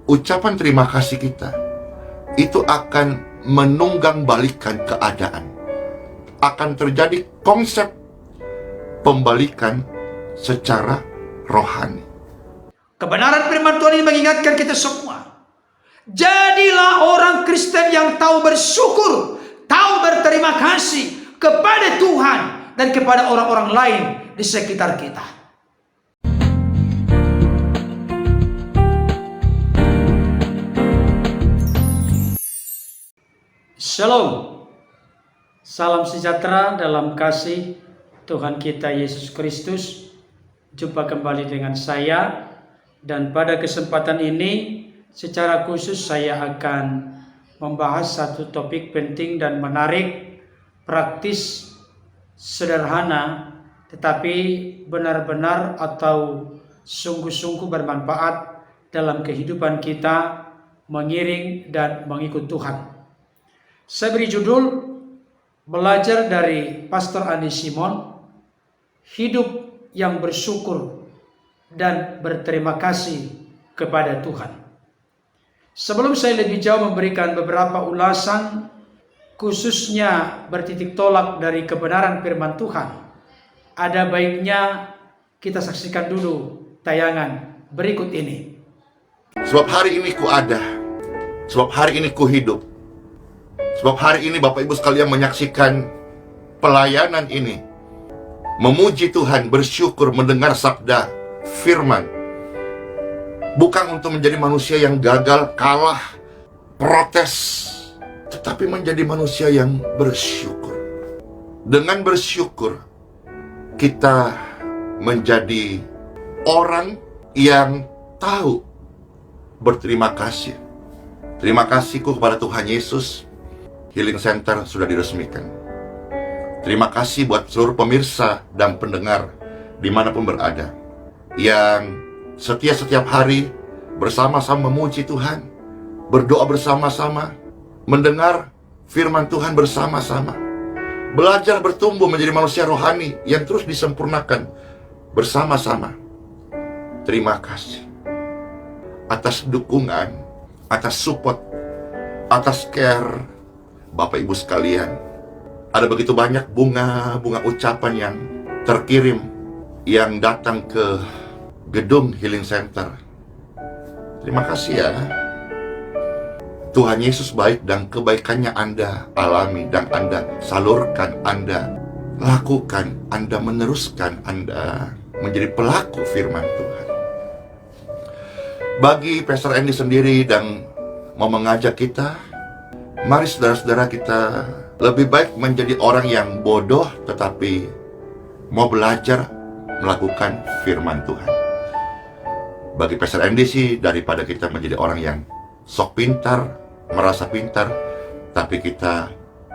ucapan terima kasih kita itu akan menunggang balikan keadaan. Akan terjadi konsep pembalikan secara rohani. Kebenaran firman Tuhan ini mengingatkan kita semua. Jadilah orang Kristen yang tahu bersyukur, tahu berterima kasih kepada Tuhan dan kepada orang-orang lain di sekitar kita. Shalom. Salam sejahtera dalam kasih Tuhan kita Yesus Kristus. Jumpa kembali dengan saya, dan pada kesempatan ini secara khusus saya akan membahas satu topik penting dan menarik, praktis, sederhana, tetapi benar-benar atau sungguh-sungguh bermanfaat dalam kehidupan kita mengiring dan mengikut Tuhan. Saya beri judul belajar dari Pastor Andi Simon, hidup yang bersyukur dan berterima kasih kepada Tuhan. Sebelum saya lebih jauh memberikan beberapa ulasan, khususnya bertitik tolak dari kebenaran firman Tuhan, ada baiknya kita saksikan dulu tayangan berikut ini. Sebab hari ini ku ada, sebab hari ini ku hidup, sebab hari ini Bapak Ibu sekalian menyaksikan pelayanan ini, memuji Tuhan, bersyukur, mendengar sabda firman. Bukan untuk menjadi manusia yang gagal, kalah, protes, tetapi menjadi manusia yang bersyukur. Dengan bersyukur, kita menjadi orang yang tahu berterima kasih. Terima kasihku kepada Tuhan Yesus, Healing Center sudah diresmikan. Terima kasih buat seluruh pemirsa dan pendengar dimanapun berada, yang setiap hari bersama-sama memuji Tuhan, berdoa bersama-sama, mendengar firman Tuhan bersama-sama, belajar bertumbuh menjadi manusia rohani yang terus disempurnakan bersama-sama. Terima kasih atas dukungan, atas support, atas care Bapak Ibu sekalian. Ada begitu banyak bunga ucapan yang terkirim, yang datang ke gedung Healing Center. Terima kasih ya. Tuhan Yesus baik, dan kebaikannya Anda alami dan Anda salurkan, Anda lakukan, Anda meneruskan, Anda menjadi pelaku firman Tuhan. Bagi Pastor Andy sendiri dan mau mengajak kita, mari saudara-saudara kita lebih baik menjadi orang yang bodoh tetapi mau belajar melakukan firman Tuhan. Bagi Pastor Andy sih, daripada kita menjadi orang yang sok pintar, merasa pintar, tapi kita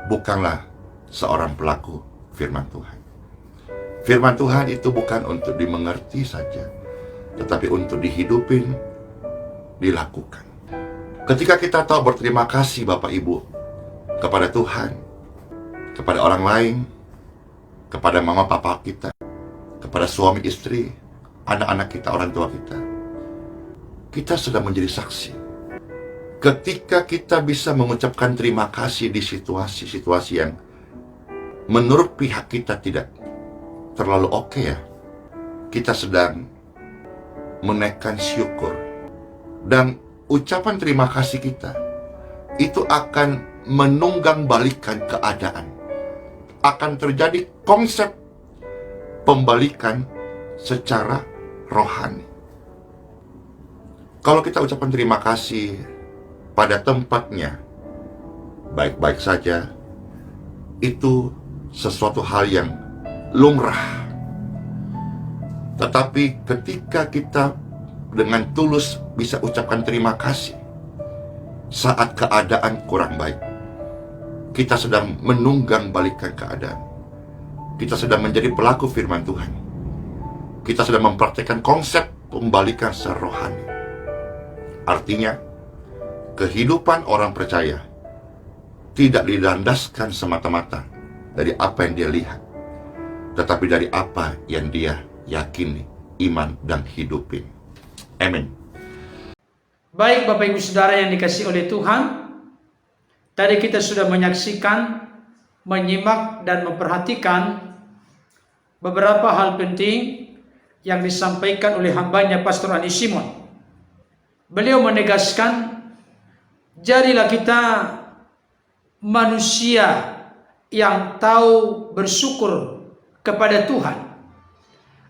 bukanlah seorang pelaku firman Tuhan. Firman Tuhan itu bukan untuk dimengerti saja, tetapi untuk dihidupin, dilakukan. Ketika kita tahu berterima kasih Bapak Ibu kepada Tuhan, kepada orang lain, kepada mama papa kita, kepada suami istri, anak-anak kita, orang tua kita sudah menjadi saksi. Ketika kita bisa mengucapkan terima kasih di situasi-situasi yang menurut pihak kita tidak terlalu oke ya, kita sedang menaikkan syukur. Dan ucapan terima kasih kita itu akan menunggang balikan keadaan. Akan terjadi konsep pembalikan secara rohani. Kalau kita ucapkan terima kasih pada tempatnya, baik-baik saja, itu sesuatu hal yang lumrah. Tetapi ketika kita dengan tulus bisa ucapkan terima kasih saat keadaan kurang baik, kita sedang menunggang balikan keadaan. Kita sedang menjadi pelaku firman Tuhan. Kita sedang mempraktikkan konsep pembalikan secara rohani. Artinya, kehidupan orang percaya tidak dilandaskan semata-mata dari apa yang dia lihat, tetapi dari apa yang dia yakini, iman, dan hidupin. Amin. Baik Bapak Ibu Saudara yang dikasihi oleh Tuhan, tadi kita sudah menyaksikan, menyimak dan memperhatikan beberapa hal penting yang disampaikan oleh hambanya Pastor Andi Simon. Beliau menegaskan, jadilah kita manusia yang tahu bersyukur kepada Tuhan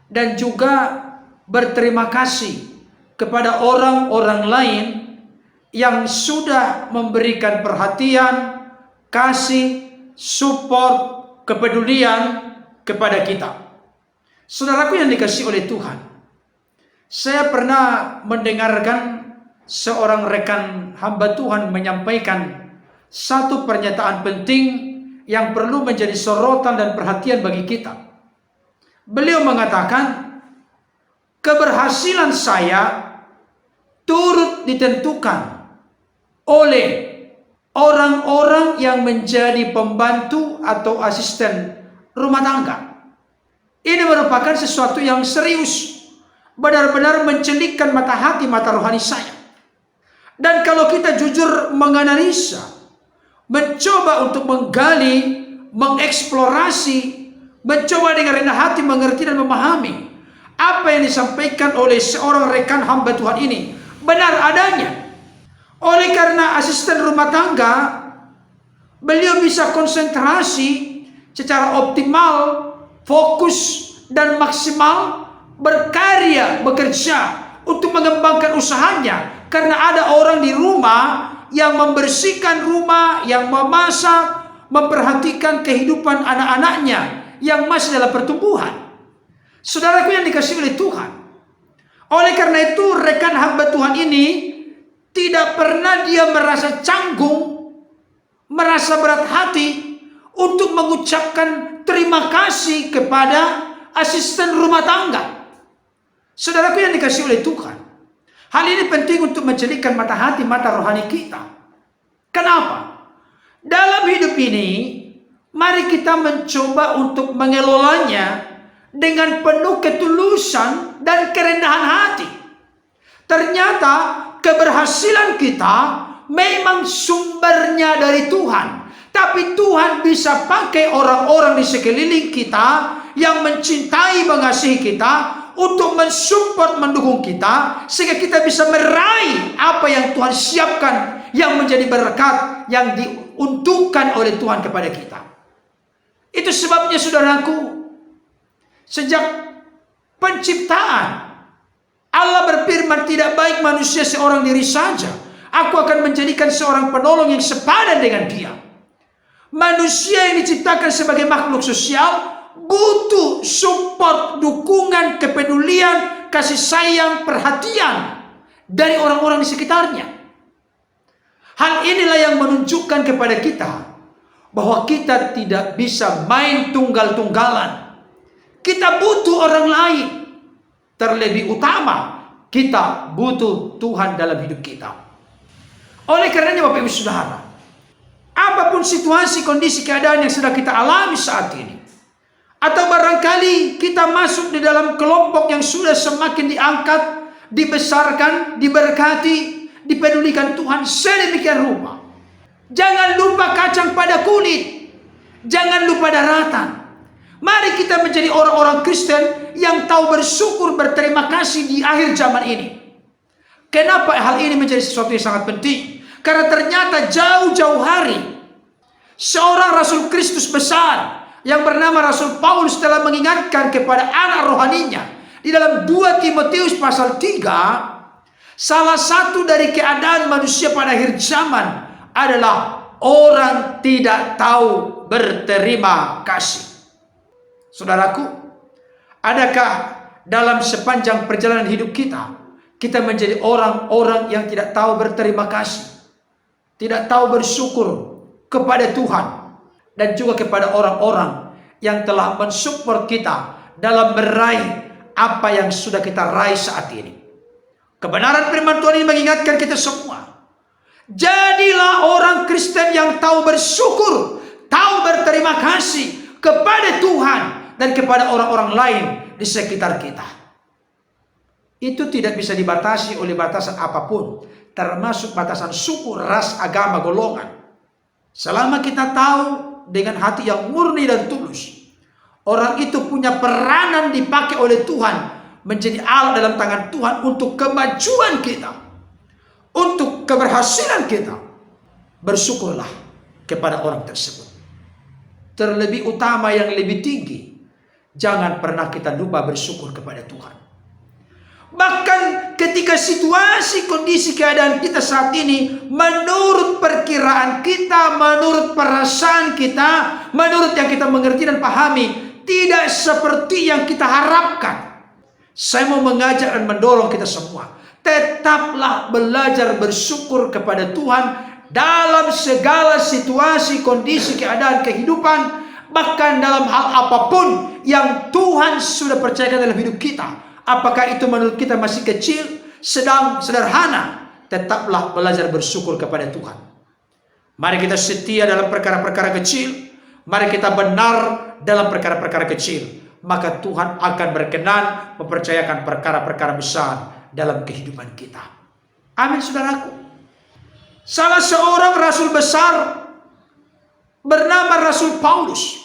dan juga berterima kasih kepada orang-orang lain yang sudah memberikan perhatian, kasih, support, kepedulian kepada kita. Saudaraku yang dikasihi oleh Tuhan, saya pernah mendengarkan seorang rekan hamba Tuhan menyampaikan satu pernyataan penting yang perlu menjadi sorotan dan perhatian bagi kita. Beliau mengatakan, keberhasilan saya turut ditentukan oleh orang-orang yang menjadi pembantu atau asisten rumah tangga. Ini merupakan sesuatu yang serius, benar-benar mencelikkan mata hati, mata rohani saya. Dan kalau kita jujur menganalisa, mencoba untuk menggali, mengeksplorasi, mencoba dengan rendah hati mengerti dan memahami apa yang disampaikan oleh seorang rekan hamba Tuhan ini benar adanya. Oleh karena asisten rumah tangga, beliau bisa konsentrasi secara optimal, fokus dan maksimal berkarya, bekerja untuk mengembangkan usahanya. Karena ada orang di rumah yang membersihkan rumah, yang memasak, memperhatikan kehidupan anak-anaknya yang masih dalam pertumbuhan. Saudaraku yang dikasihi oleh Tuhan, oleh karena itu rekan hamba Tuhan ini tidak pernah dia merasa canggung, merasa berat hati untuk mengucapkan terima kasih kepada asisten rumah tangga. Saudaraku yang dikasihi oleh Tuhan, hal ini penting untuk mencelikkan mata hati, mata rohani kita. Kenapa? Dalam hidup ini, mari kita mencoba untuk mengelolanya dengan penuh ketulusan dan kerendahan hati. Ternyata keberhasilan kita memang sumbernya dari Tuhan. Tapi Tuhan bisa pakai orang-orang di sekeliling kita yang mencintai, mengasihi kita untuk mensupport, mendukung kita, sehingga kita bisa meraih apa yang Tuhan siapkan, yang menjadi berkat yang diuntukkan oleh Tuhan kepada kita. Itu sebabnya saudaraku, sejak penciptaan Allah berfirman, tidak baik manusia seorang diri saja, aku akan menjadikan seorang penolong yang sepadan dengan dia. Manusia yang diciptakan sebagai makhluk sosial butuh support, dukungan, kepedulian, kasih sayang, perhatian dari orang-orang di sekitarnya. Hal inilah yang menunjukkan kepada kita bahwa kita tidak bisa main tunggal-tunggalan. Kita butuh orang lain. Terlebih utama, kita butuh Tuhan dalam hidup kita. Oleh karenanya Bapak Ibu Saudara, apapun situasi, kondisi, keadaan yang sedang kita alami saat ini, atau barangkali kita masuk di dalam kelompok yang sudah semakin diangkat, dibesarkan, diberkati, dipedulikan Tuhan sedemikian rupa. Jangan lupa kacang pada kulit, jangan lupa daratan. Mari kita menjadi orang-orang Kristen yang tahu bersyukur, berterima kasih di akhir zaman ini. Kenapa hal ini menjadi sesuatu yang sangat penting? Karena ternyata jauh-jauh hari seorang Rasul Kristus besar yang bernama Rasul Paulus telah mengingatkan kepada anak rohaninya di dalam 2 Timotius pasal 3, salah satu dari keadaan manusia pada akhir zaman adalah orang tidak tahu berterima kasih. Saudaraku, adakah dalam sepanjang perjalanan hidup kita, kita menjadi orang-orang yang tidak tahu berterima kasih, tidak tahu bersyukur kepada Tuhan, dan juga kepada orang-orang yang telah mensupport kita dalam meraih apa yang sudah kita raih saat ini? Kebenaran firman Tuhan ini mengingatkan kita semua, jadilah orang Kristen yang tahu bersyukur, tahu berterima kasih kepada Tuhan dan kepada orang-orang lain di sekitar kita. Itu tidak bisa dibatasi oleh batasan apapun. termasuk batasan suku, ras, agama, golongan. Selama kita tahu dengan hati yang murni dan tulus, orang itu punya peranan dipakai oleh Tuhan, menjadi alat dalam tangan Tuhan untuk kemajuan kita, untuk keberhasilan kita. Bersyukurlah kepada orang tersebut. Terlebih utama yang lebih tinggi, jangan pernah kita lupa bersyukur kepada Tuhan. Bahkan ketika situasi, kondisi, keadaan kita saat ini menurut perkiraan kita, menurut perasaan kita, menurut yang kita mengerti dan pahami, tidak seperti yang kita harapkan. Saya mau mengajak dan mendorong kita semua, tetaplah belajar bersyukur kepada Tuhan dalam segala situasi, kondisi, keadaan, kehidupan, bahkan dalam hal apapun yang Tuhan sudah percayakan dalam hidup kita. Apakah itu menurut kita masih kecil, sedang, sederhana, tetaplah belajar bersyukur kepada Tuhan. Mari kita setia dalam perkara-perkara kecil, mari kita benar dalam perkara-perkara kecil, maka Tuhan akan berkenan mempercayakan perkara-perkara besar dalam kehidupan kita. Amin, saudaraku. Salah seorang rasul besar bernama Rasul Paulus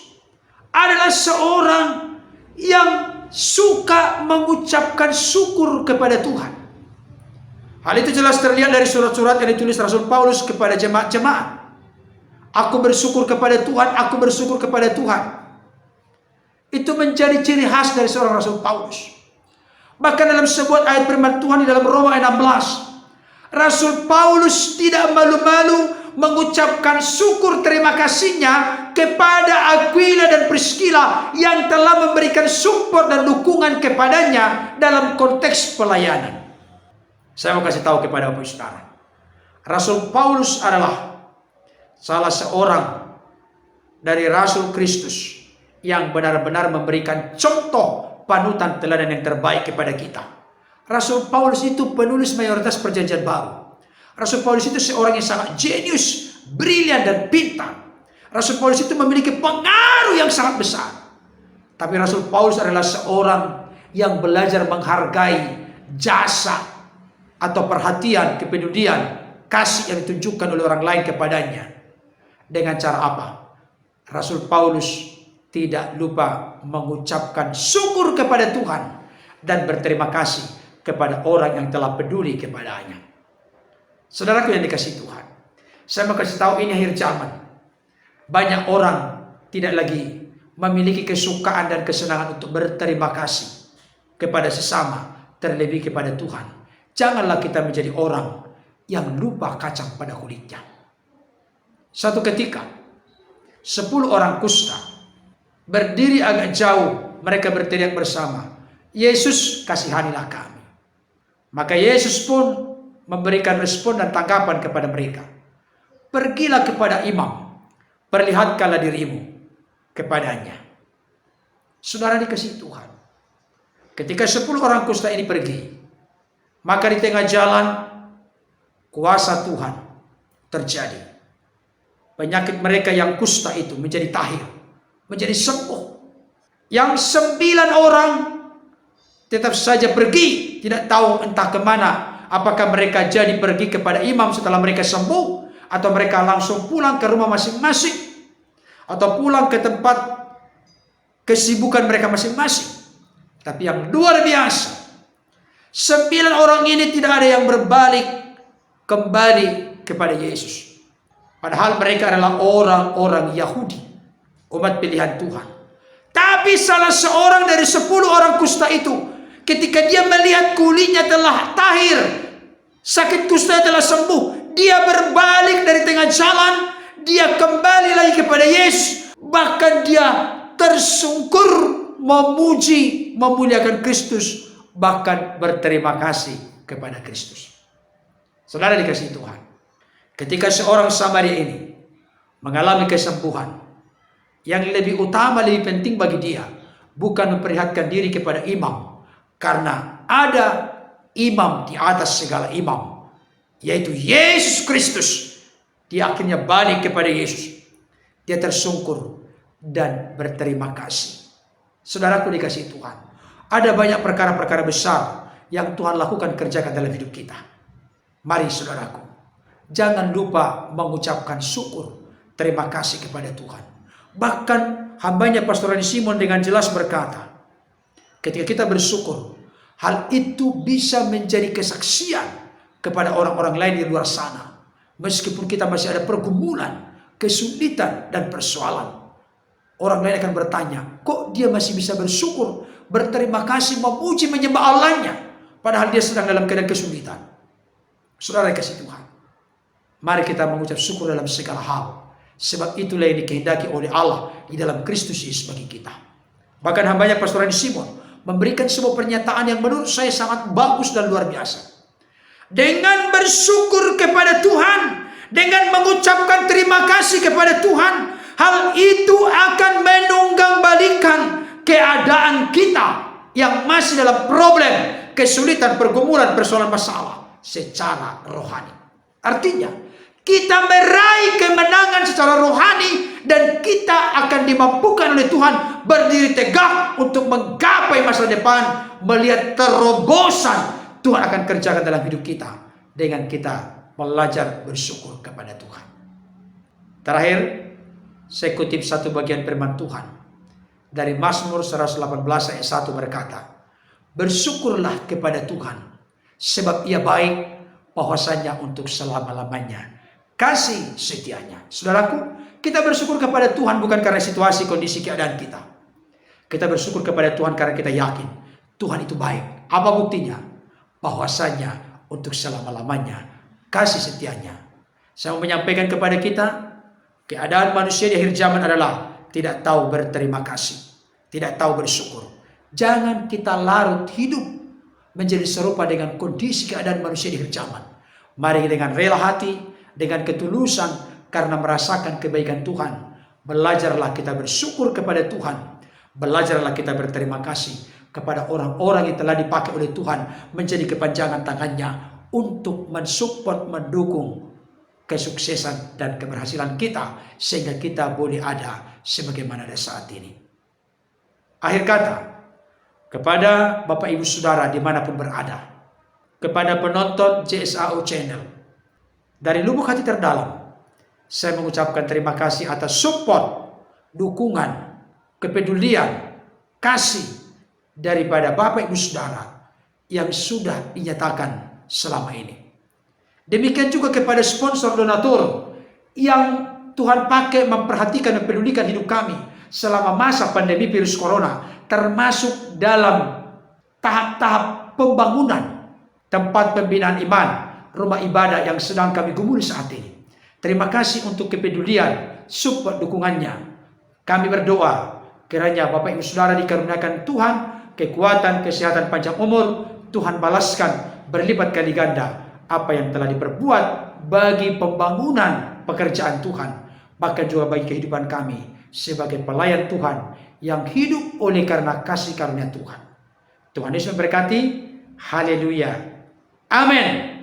adalah seorang yang suka mengucapkan syukur kepada Tuhan. Hal itu jelas terlihat dari surat-surat yang ditulis Rasul Paulus kepada jemaat-jemaat. Aku bersyukur kepada Tuhan, aku bersyukur kepada Tuhan. Itu menjadi ciri khas dari seorang Rasul Paulus. Bahkan dalam sebuah ayat firman Tuhan di dalam Roma 16, Rasul Paulus tidak malu-malu mengucapkan syukur terima kasihnya kepada Aquila dan Priscilla yang telah memberikan support dan dukungan kepadanya dalam konteks pelayanan. Saya mau kasih tahu kepada Bapak Saudara, Rasul Paulus adalah salah seorang dari Rasul Kristus yang benar-benar memberikan contoh panutan teladan yang terbaik kepada kita. Rasul Paulus itu penulis mayoritas perjanjian baru. Rasul Paulus itu seorang yang sangat jenius, brilian dan pintar. Rasul Paulus itu memiliki pengaruh yang sangat besar. Tapi Rasul Paulus adalah seorang yang belajar menghargai jasa atau perhatian, kepedulian, kasih yang ditunjukkan oleh orang lain kepadanya. Dengan cara apa? Rasul Paulus tidak lupa mengucapkan syukur kepada Tuhan dan berterima kasih kepada orang yang telah peduli kepadanya. Saudaraku yang dikasihi Tuhan, saya mau kasih tahu ini akhir zaman. Banyak orang tidak lagi memiliki kesukaan dan kesenangan untuk berterima kasih kepada sesama, terlebih kepada Tuhan. Janganlah kita menjadi orang yang lupa kacang pada kulitnya. Suatu ketika 10 orang kusta berdiri agak jauh, mereka berteriak bersama, Yesus, kasihanilah kami. Maka Yesus pun memberikan respon dan tanggapan kepada mereka. Pergilah kepada imam, perlihatkanlah dirimu kepadanya. Saudara dikasihi Tuhan, ketika 10 orang kusta ini pergi, maka di tengah jalan kuasa Tuhan terjadi. Penyakit mereka yang kusta itu menjadi tahir, menjadi sembuh. Yang 9 orang tetap saja pergi, tidak tahu entah kemana. Apakah mereka jadi pergi kepada imam setelah mereka sembuh, atau mereka langsung pulang ke rumah masing-masing, atau pulang ke tempat kesibukan mereka masing-masing. Tapi yang luar biasa, 9 orang ini tidak ada yang berbalik kembali kepada Yesus. Padahal mereka adalah orang-orang Yahudi, umat pilihan Tuhan. Tapi salah seorang dari 10 orang kusta itu, ketika dia melihat kulitnya telah tahir, sakit kusta telah sembuh, dia berbalik dari tengah jalan, dia kembali lagi kepada Yesus. Bahkan dia tersungkur memuji, memuliakan Kristus, bahkan berterima kasih kepada Kristus. Saudara dikasihi Tuhan, ketika seorang Samaria ini mengalami kesembuhan, yang lebih utama, lebih penting bagi dia bukan memperlihatkan diri kepada imam, karena ada imam di atas segala imam, yaitu Yesus Kristus. Dia akhirnya balik kepada Yesus. Dia tersungkur dan berterima kasih. Saudaraku dikasihi Tuhan, ada banyak perkara-perkara besar yang Tuhan lakukan, kerjakan dalam hidup kita. Mari saudaraku, jangan lupa mengucapkan syukur, terima kasih kepada Tuhan. Bahkan hambanya Pastor Rani Simon dengan jelas berkata, ketika kita bersyukur, hal itu bisa menjadi kesaksian kepada orang-orang lain di luar sana. Meskipun kita masih ada pergumulan, kesulitan, dan persoalan, orang lain akan bertanya, kok dia masih bisa bersyukur, berterima kasih, memuji, menyembah Allahnya, padahal dia sedang dalam keadaan kesulitan. Saudara kasih Tuhan, mari kita mengucap syukur dalam segala hal, sebab itulah yang dikehendaki oleh Allah di dalam Kristus Yesus bagi kita. Bahkan hambanya Pastor Rani Simon memberikan sebuah pernyataan yang menurut saya sangat bagus dan luar biasa. Dengan bersyukur kepada Tuhan, dengan mengucapkan terima kasih kepada Tuhan, hal itu akan menunggangbalikkan keadaan kita yang masih dalam problem, kesulitan, pergumulan, persoalan, masalah secara rohani. Artinya, kita meraih kemenangan secara rohani dan kita akan dimampukan oleh Tuhan berdiri tegak untuk menggapai masa depan, melihat terobosan Tuhan akan kerjakan dalam hidup kita dengan kita belajar bersyukur kepada Tuhan. Terakhir, saya kutip satu bagian firman Tuhan dari Mazmur 118 ayat 1 berkata, bersyukurlah kepada Tuhan sebab ia baik, bahwasanya untuk selama-lamanya kasih setianya. Saudaraku, kita bersyukur kepada Tuhan bukan karena situasi, kondisi, keadaan kita. Kita bersyukur kepada Tuhan karena kita yakin Tuhan itu baik. Apa buktinya? Bahwasanya untuk selama-lamanya kasih setianya. Saya mau menyampaikan kepada kita, keadaan manusia di akhir zaman adalah tidak tahu berterima kasih, tidak tahu bersyukur. Jangan kita larut hidup menjadi serupa dengan kondisi keadaan manusia di akhir zaman. Mari dengan rela hati, dengan ketulusan, karena merasakan kebaikan Tuhan, belajarlah kita bersyukur kepada Tuhan. Belajarlah kita berterima kasih kepada orang-orang yang telah dipakai oleh Tuhan menjadi kepanjangan tangannya untuk mensupport, mendukung kesuksesan dan keberhasilan kita, sehingga kita boleh ada sebagaimana ada saat ini. Akhir kata, kepada Bapak Ibu Saudara dimanapun berada, kepada penonton JSAO Channel, dari lubuk hati terdalam, saya mengucapkan terima kasih atas support, dukungan, kepedulian, kasih daripada Bapak Ibu Saudara yang sudah dinyatakan selama ini. Demikian juga kepada sponsor donatur yang Tuhan pakai memperhatikan dan mempedulikan hidup kami selama masa pandemi virus corona, termasuk dalam tahap-tahap pembangunan tempat pembinaan iman, rumah ibadah yang sedang kami gumuli saat ini. Terima kasih untuk kepedulian, support, dukungannya. Kami berdoa kiranya Bapak Ibu Saudara dikaruniakan Tuhan kekuatan, kesehatan, panjang umur. Tuhan balaskan berlipat kali ganda apa yang telah diperbuat bagi pembangunan pekerjaan Tuhan, bahkan juga bagi kehidupan kami sebagai pelayan Tuhan yang hidup oleh karena kasih karunia Tuhan. Tuhan Yesus memberkati. Haleluya. Amin.